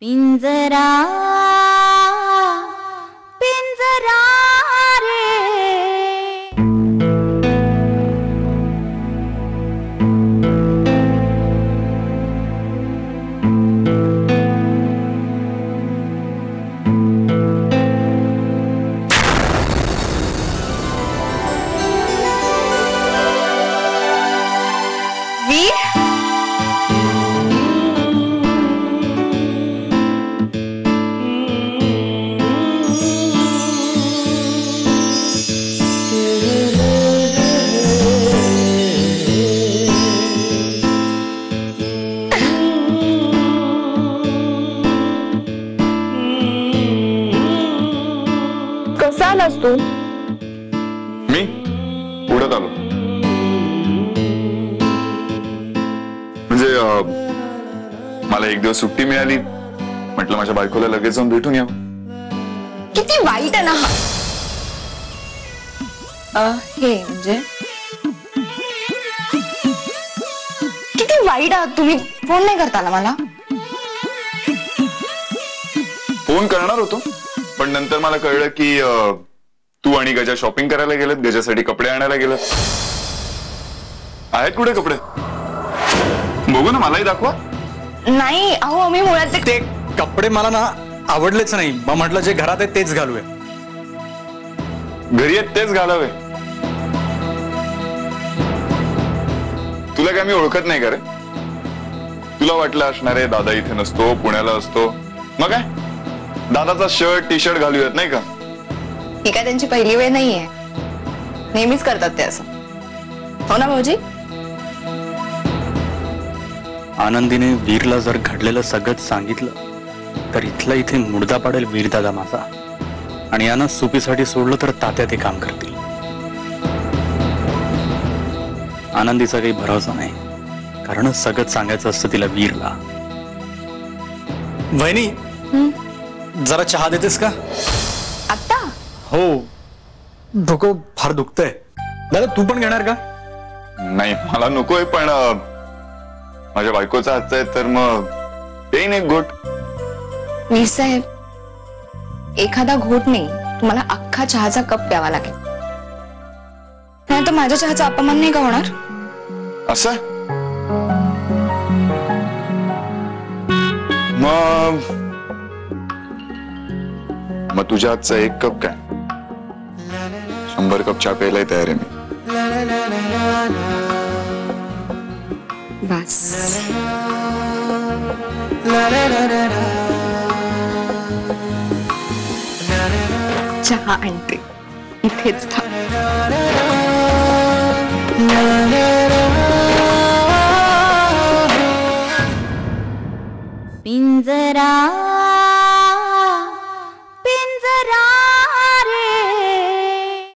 पिंजरा पिंजरा रे वीर कसा आलास तू? मी उडत आलो. म्हणजे मला एक दिवस सुट्टी मिळाली, म्हटलं माझ्या बायकोला लगेच जाऊन भेटून यावं. किती वाईट आहे ना हे म्हणजे किती वाईट आहात तुम्ही. फोन नाही करता आला मला. फोन करणार होतो, पण नंतर मला कळलं की तू आणि गजा शॉपिंग करायला गेलेत, गजासाठी कपडे आणायला गेलेत. आहेत कुठे कपडे? बघू ना, मलाही दाखवा. नाही अहो, आम्ही मुळात ते कपडे मला ना आवडलेच नाही. मग म्हटलं जे घरात आहे तेच घालूया. घरी आहेत तेच घालावे. तुला काय मी ओळखत नाही का रे? तुला वाटलं असणार आहे दादा इथे नसतो, पुण्याला असतो. मग काय दादाचा शर्ट टी शर्ट घालूयात नाही का? ही काय त्यांची पहिली वेळ नाहीये, नेहमीच करतात ते असं. हो ना भाऊजी? आनंदीने वीरला जर घडलेलं सगळं सांगितलं तर इथला इथे मुर्दा पाडेल वीरदादा माझा. आणि यानं सुपीसाठी सोडलं तर तात्या ते काम करतील. आनंदीचा काही भरोसा नाही, कारण सगळं सांगायचं असतं तिला वीरला. वहिनी जरा चहा देतेस का? आता हो, डोकं फार दुखतंय. दादा तू पण घेणार का? नाही मला नकोय, पण माझ्या बायकोचा हातचा आहे तर मग येईन एक घोट. वीर साहेब, एखादा घोट नाही, तुम्हाला अख्खा चहाचा कप प्यावा लागेल. नाही तर माझ्या चहाचा अपमान नाही का होणार? असं मग तुझ्या हातचा एक कप काय, 100 कप चहा प्यायलाही तयार आहे मी. बस चहा आणते, इथेच थांब.